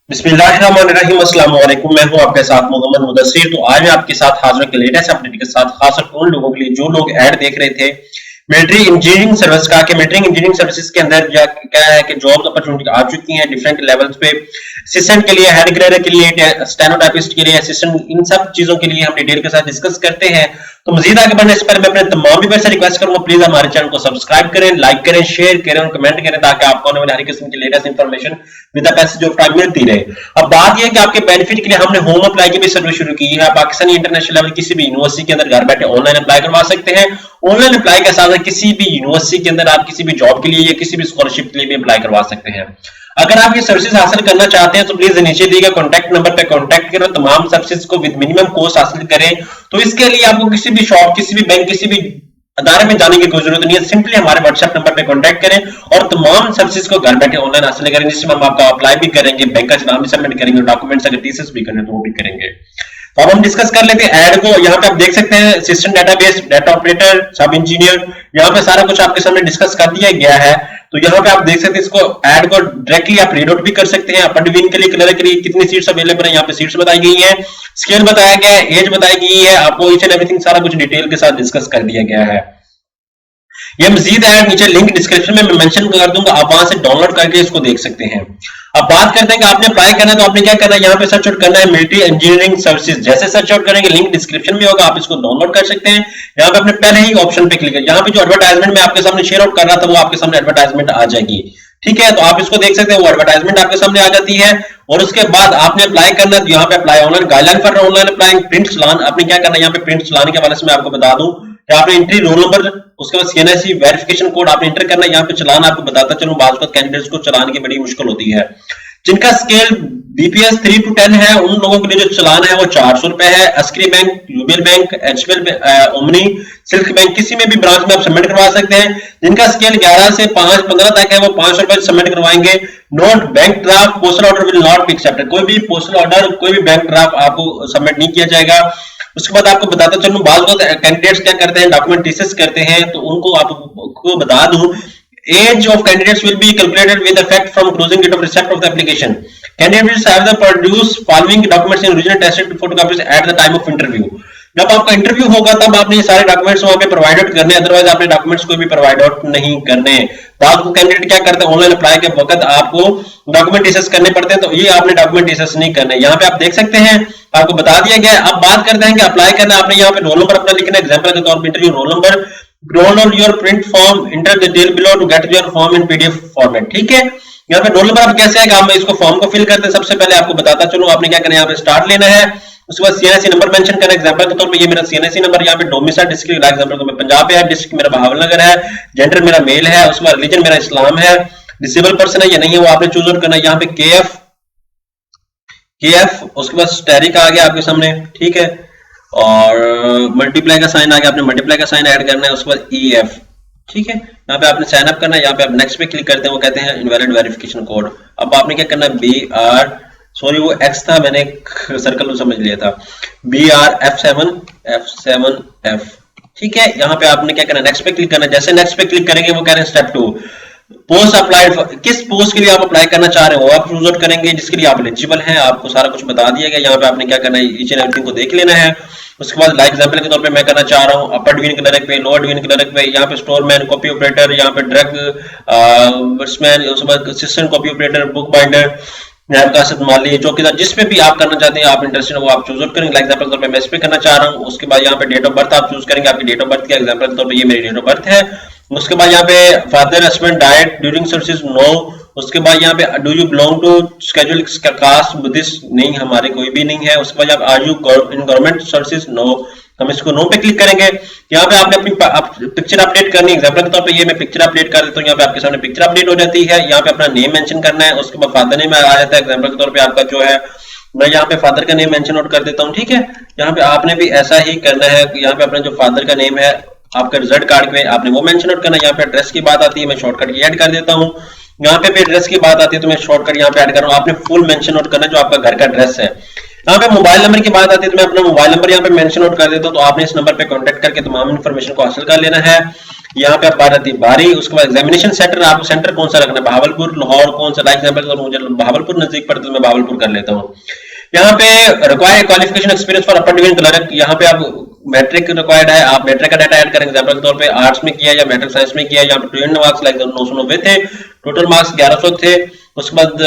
बिस्मिल्लाहिर्रहमानिर्रहीम, अस्सलाम वालेकुम। मैं हूं आपके साथ मोहम्मद मुदस्सिर। तो आज मैं आपके साथ हाजिर के लेटेस्ट अपडेट के साथ, खासकर उन लोगों के लिए जो लोग ऐड देख रहे थे मिलिट्री इंजीनियरिंग सर्विस का, कि मिलिट्री इंजीनियरिंग सर्विसेज के अंदर क्या है कि जॉब अपॉर्चुनिटी आ चुकी हैं डिफरेंट लेवल्स पे। असिस्टेंट के लिए, हेड ग्रेडर के लिए, स्टेनोटाइपिस्ट के लिए, असिस्टेंट, इन सब चीजों के लिए हम डिटेल के साथ डिस्कस करते हैं। तो मजीद आगे बढ़ने से पहले मैं अपने तमाम व्यूअर्स से रिक्वेस्ट करूंगा, प्लीज हमारे चैनल को सब्सक्राइब करें, लाइक करें, शेयर करें और कमेंट करें, ताकि आपको आने वाली हर किस्म की latest information with passage of time मिलती रहे। अब बात यह है कि आपके बेनिफिट के लिए हमने होम अप्लाई की भी सर्विस शुरू की है। पाकिस्तानी इंटरनेशनल लेवल किसी भी यूनिवर्सिटी के अंदर घर बैठे ऑनलाइन अप्लाई करवा सकते हैं। ऑनलाइन अप्लाई के साथ किसी भी यूनिवर्सिटी के अंदर आप किसी भी जॉब के लिए या किसी भी स्कॉलरशिप के लिए भी अप्लाई करवा सकते हैं। अगर आप ये सर्विसेज हासिल करना चाहते हैं तो प्लीज नीचे दिए गए कॉन्टैक्ट नंबर पे कॉन्टैक्ट करें, तमाम सर्विसेज को विद मिनिमम कॉस्ट हासिल करें। तो इसके लिए आपको किसी भी शॉप, किसी भी बैंक, किसी भी अदारे में जाने की कोई जरूरत नहीं है। सिंपली हमारे व्हाट्सएप नंबर पे कांटेक्ट करें और तमाम सर्विसेज को घर बैठे ऑनलाइन हासिल करेंगे, जिसमें हम आपका अप्लाई भी करेंगे, बैंक का चलान भी सबमिट करेंगे, डॉक्यूमेंट्स अगर टीसीएस भी करने तो वो भी करेंगे। तो अब हम डिस्कस कर लेते हैं ऐड को। यहाँ पे आप देख सकते हैं सिस्टम डेटाबेस, डाटा ऑपरेटर, सब इंजीनियर, यहाँ पे सारा कुछ आपके सामने डिस्कस कर दिया गया है। तो यहाँ पे आप देख सकते हैं इसको ऐड को डायरेक्टली आप रीड आउट भी कर सकते हैं। अपर डिवीजन के लिए, क्लर्क के लिए कितनी सीट्स अवेलेबल है, यहाँ पे सीट्स बताई गई है, स्केल बताया गया है, एज बताई गई है, आपको ईच एंड एवरीथिंग सारा कुछ डिटेल के साथ डिस्कस कर दिया गया है। ये मजीद ऐड नीचे लिंक डिस्क्रिप्शन में मैं मेंशन कर दूंगा, आप वहां से डाउनलोड करके इसको देख सकते हैं। अब बात करते हैं कि आपने अप्लाई करना है तो आपने क्या करना है, यहाँ पे सर्च आउट करना है मिलिट्री इंजीनियरिंग सर्विसेज। जैसे सर्च आउट करेंगे लिंक डिस्क्रिप्शन में होगा, आप इसको डाउनलोड कर सकते हैं। यहाँ पे अपने पहले ही ऑप्शन पे क्लिक करें, यहाँ पे जो एडवर्टाइजमेंट में आपके सामने शेयर आउट कर रहा था वो आपके सामने एडवर्टाइजमेंट आ जाएगी। ठीक है, तो आप इसको देख सकते हैं, वो एडवर्टाइजमेंट आपके सामने आ जाती है। और उसके बाद आपने अप्लाई करना है, यहाँ पे apply online, guideline for online applying, print challan. आपने क्या करना है, यहाँ पे प्रिंट चलान के हवाले से मैं आपको बता दूं कि आपने एंट्री रोल नंबर, उसके बाद सीएनएससी वेरिफिकेशन कोड आपने एंटर करना है। यहाँ पे चलान आपको बताता चलूं, बाज़ वक्त कैंडिडेट्स को चलान की बड़ी मुश्किल होती है। जिनका स्केल बीपीएस 3 to 10 है, उन लोगों के लिए जो चलान है वो 400 रुपए है। Askari bank, UBL bank, HBL, omni, silk bank, किसी में भी ब्रांच में आप सबमिट करवा सकते हैं। जिनका स्केल 11 से 15 तक है वो 500 रुपए सबमिट करवाएंगे। Note bank draft postal order will not be accepted, कोई भी पोस्टल ऑर्डर, कोई भी बैंक ड्राफ्ट आपको सबमिट नहीं किया जाएगा। उसके बाद आपको बताता चलूं, बाज़ वक्त कैंडिडेट्स क्या करते हैं, डॉक्यूमेंट टीसीएस करते हैं, तो उनको आपको बता दूं, age of candidates will be calculated with effect from closing date of receipt of the application. Candidates have to produce following documents in original tested photocopies at the time of interview. जब आपका interview होगा तब आपने ये सारे documents वहां पे provide out करने, अदरवाइज आपने डॉक्यूमेंट्स कोई भी प्रोवाइड आउट नहीं करने। बाद को कैंडिडेट क्या करते हैं, ऑनलाइन अप्लाई के वक्त आपको डॉक्यूमेंट टीसीएस करने पड़ते हैं, तो ये आपने डॉक्यूमेंट टीसीएस नहीं करने। यहाँ पे आप देख सकते हैं, आपको बता दिया गया। अब बात करते हैं कि अप्लाई करना, आपने यहाँ पे रोल नंबर अपना लिखना है, एग्जाम्पल के तौर पर interview roll number, download your print form, enter the detail below to get your form in PDF format. ठीक है, यहाँ पे रोल नंबर आप कैसे है, आप इसको फॉर्म को फिल करते हैं। सबसे पहले आपको बताता चलो आपने क्या करना है, यहाँ पे स्टार्ट लेना है, उसके बाद सीएनएससी नंबर मेंशन करना है। एग्जांपल के तौर पे ये मेरा सीएनएससी नंबर, यहाँ पे डोमिसाइल डिस्ट्रिक्ट, एग्जांपल तो मैं पंजाब है, डिस्ट्रिक्ट मेरा बहावलनगर है, जेंडर मेरा मेल है, उसके बाद रिलीजन मेरा इस्लाम है, डिसेबल पर्सन है या नहीं है वो आपने चूज आउट करना है। यहाँ पे केएफ, उसके बाद स्टैरिक आ गया आपके सामने। ठीक है, और मल्टीप्लाई का साइन आ गया, आपने मल्टीप्लाई का साइन ऐड करना है। उसके बाद ईएफ, ठीक है, यहाँ पे आपने साइन अप करना है। यहाँ पे आप नेक्स्ट पे क्लिक करते हैं, वो कहते हैं इनवैलिड वेरिफिकेशन कोड। अब आपने क्या करना है, BR, सॉरी वो X था, मैंने सर्कल में समझ लिया था, BR F7F। ठीक है, यहाँ पे आपने क्या करना है, नेक्स्ट पे क्लिक करना है। जैसे नेक्स्ट पे क्लिक करेंगे वो कह रहे हैं स्टेप 2, पोस्ट अप्लाइड, किस पोस्ट के लिए आप अप्लाई करना चाह रहे हो आप चूज आउट करेंगे, जिसके लिए आप एलिजिबल हैं। आपको सारा कुछ बता दिया गया। यहाँ पे आपने क्या करना है, ईच एंड एवरीथिंग को देख लेना है। उसके बाद लाइक एग्जांपल के तौर पे मैं करना चाह रहा हूँ अपर डिवीजन क्लर्क पे, लोअर डिवीजन क्लर्क पे, यहाँ पे स्टोरमैन, कॉपी ऑपरेटर, यहाँ पे ड्रग बट्समैन, उसके बाद assistant copy operator, book binder, नैब कासिद माली, चौकीदार, जिस पे भी आप करना चाहते हैं, आप इंटरेस्टेड वो आप चूज आउट करेंगे। लाइक एग्जांपल के तौर पे मैं इस पे करना चाह रहा हूँ। उसके बाद यहाँ पे डेट ऑफ बर्थ आप चूज करेंगे, आपकी डेट ऑफ बर्थ क्या, एग्जांपल के तौर पे ये मेरी डेट ऑफ बर्थ है। उसके बाद यहाँ पे father husband died during services, no. उसके बाद यहाँ पे do you belong to scheduled caste Buddhist, नहीं, हमारे कोई भी नहीं है। उसके बाद are you in government services, no, हम इसको नो पे क्लिक करेंगे। यहाँ पे आपने अपनी पिक्चर अपडेट करनी है। एग्जांपल के तौर पे ये मैं पिक्चर अपडेट कर देता हूँ, यहाँ पे आपके सामने पिक्चर अपडेट हो जाती है। यहाँ पे अपना नेम मेंशन करना है, उसके बाद फादर नेम आ जाता है। एग्जांपल के तौर पे आपका जो है, मैं यहाँ पे फादर का नेम मेंशन आउट कर देता हूँ। ठीक है, यहाँ पे आपने भी ऐसा ही करना है। यहाँ पे अपना जो फादर का नेम है आपका रिजल्ट कार्ड में आपने वो मेंशन आउट करना है। यहाँ पे एड्रेस की बात आती है, मैं शॉर्टकट की ऐड कर देता हूँ। यहाँ पे भी एड्रेस की बात आती है तो मैं शॉर्टकट यहाँ पे ऐड कर रहा हूँ। आपने फुल मेंशन आउट करना है जो आपका घर का एड्रेस है। यहाँ पे मोबाइल नंबर की बात आती है तो मैं अपना मोबाइल नंबर यहाँ पे मेंशन आउट कर देता हूँ, तो आपने इस नंबर पे कांटेक्ट करके तमाम इन्फॉर्मेशन को हासिल कर लेना है। यहाँ पे आप बात आती है बारी, उसके बाद एग्जामिनेशन सेंटर, आपको सेंटर कौन सा रखना है, भावलपुर, लाहौर, कौन सा, लाइक एग्जाम्पल तो मुझे भावलपुर नजदीक पड़ता है तो मैं भावलपुर कर लेता हूँ। यहाँ पे required qualification experience for upper division clerk, यहाँ पे आप मैट्रिक रिक्वायर्ड है, आप मैट्रिक का डाटा ऐड करें, एग्जाम्पल के तौर पे आर्ट्स में किया या मैट्रिक साइंस में किया, यहाँ पे ट्वेल्व मार्क्स लाइक 990 थे, टोटल मार्क्स 1100 थे। उसके बाद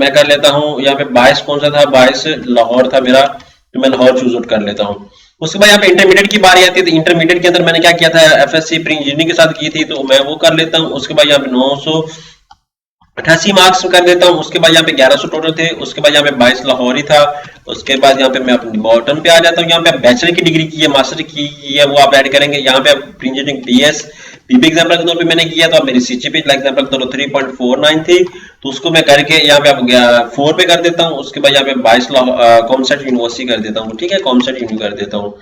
मैं कर लेता हूँ यहाँ पे 22 कौन सा था, 22 लाहौर था मेरा, तो मैं लाहौर चूज आउट कर लेता हूँ। उसके बाद यहाँ पे इंटरमीडिएट की बारी आती है, तो इंटरमीडिएट के अंदर मैंने क्या किया था, एफएससी प्री इंजीनियरिंग के साथ की थी, तो मैं वो कर लेता हूँ। उसके बाद यहाँ पे 988 मार्क्स कर देता हूँ। उसके बाद यहाँ पे 1100 टोटल थे। उसके बाद यहाँ पे 22 लाहौरी था। उसके बाद यहाँ पे मैं अपनी बॉटम पे आ जाता हूँ, यहाँ पे बैचलर की डिग्री की है, मास्टर की है, वो आप ऐड करेंगे। यहाँ पे pre engineering BS PP example के तौर पे मैंने किया, तो मेरी सीजीपी लाइक एग्जाम्पल के तौर पर 3.49 थी, तो उसको मैं करके यहाँ पे अब 4 पे कर देता हूँ। उसके बाद यहाँ पे 22 कॉमसेट यूनिवर्सिटी कर देता हूँ, ठीक है, कॉमसेट यूनि कर देता हूँ।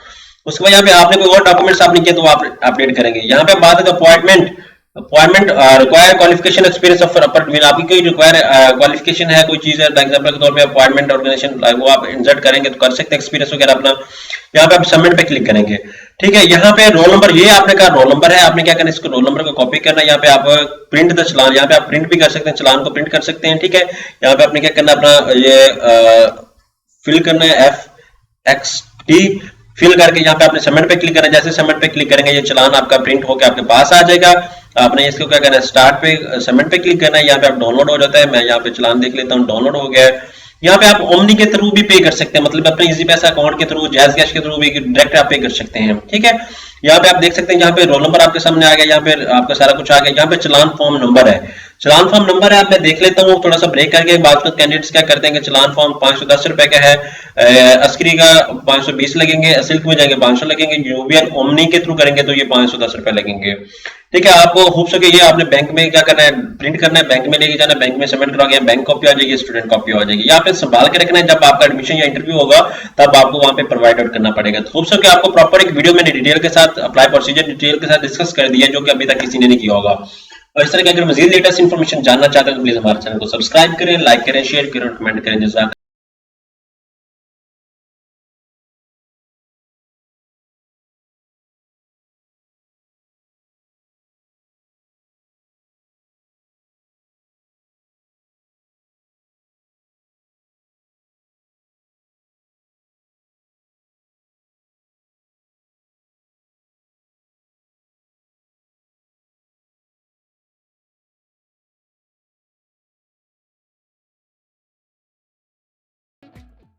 उसके बाद यहाँ पे आपने कोई और डॉक्यूमेंट्स आपने किया तो आप अपडेट करेंगे। यहाँ पे बात है appointment, require qualification experience of upper division, आपकी कोई रिक्वायर क्वालिफिकेशन है, कोई चीज है, एग्जांपल के तौर पे अपॉइंटमेंट ऑर्गेनाइजेशन, वो आप इंसर्ट करेंगे तो कर सकते हैं एक्सपीरियंस वगैरह अपना। यहाँ पे आप सबमिट पे क्लिक करेंगे, ठीक है। यहाँ पे रोल नंबर, ये आपने कहा रोल नंबर है, आपने क्या करना है, इसको रोल नंबर को कॉपी करना है। यहाँ पे आप प्रिंट द चलान, यहाँ पे आप प्रिंट भी कर सकते हैं, चलान को प्रिंट कर सकते हैं, ठीक है। यहाँ पे आपने क्या करना है, अपना ये फिल करना है, FXT फिल करके यहाँ पे आपने सबमिट पे क्लिक करना है। जैसे सबमिट पे क्लिक करेंगे ये चलान आपका प्रिंट होकर आपके पास आ जाएगा। आपने इसको क्या करना है, स्टार्ट पे सबमिट पे क्लिक करना है। यहाँ पे आप डाउनलोड हो जाता है, मैं यहाँ पे चलान देख लेता हूँ, डाउनलोड हो गया है। यहाँ पे आप ओमनी के थ्रू भी पे कर सकते हैं, मतलब अपने इजी पैसा अकाउंट के थ्रू, जैज कैश के थ्रू भी डायरेक्ट आप पे कर सकते हैं, ठीक है। यहाँ पे आप देख सकते हैं, यहाँ पे रोल नंबर आपके सामने आ गया, यहाँ पे आपका सारा कुछ आ गया। यहाँ पे चलान फॉर्म नंबर है, चलान फॉर्म नंबर है, आप मैं देख लेता हूँ थोड़ा सा ब्रेक करके। बात कैंडिडेट्स क्या करते हैं कि चलान फॉर्म 510 रुपए का है, अस्करी का 520 लगेंगे, सिल्क में जाएंगे 500 लगेंगे, यूबीएल ओमनी के थ्रू करेंगे तो ये 510 रुपए लगेंगे, ठीक है। आपको होप सके ये आपने बैंक में क्या करना है, प्रिंट करना है, बैंक में लेके जाना है, बैंक में सबमिट करोगे, बैंक कॉपी आ जाएगी, स्टूडेंट कॉपी आ जाएगी। यहाँ पे संभाल के रखना है, जब आपका एडमिशन या इंटरव्यू होगा तब आपको वहां पे प्रोवाइड आउट करना पड़ेगा। तो होप सके आपको प्रॉपर एक वीडियो मैंने डिटेल के साथ अप्लाई प्रोसीजर डिटेल के साथ डिस्कस कर दिया, जो कि अभी तक किसी ने नहीं किया होगा। और इस तरह की अगर मजीद लेटेस्ट इन्फॉर्मेशन जानना चाहते हैं तो प्लीज हमारे चैनल को सब्सक्राइब करें, लाइक करें, शेयर करें और कमेंट करें। जज़ाक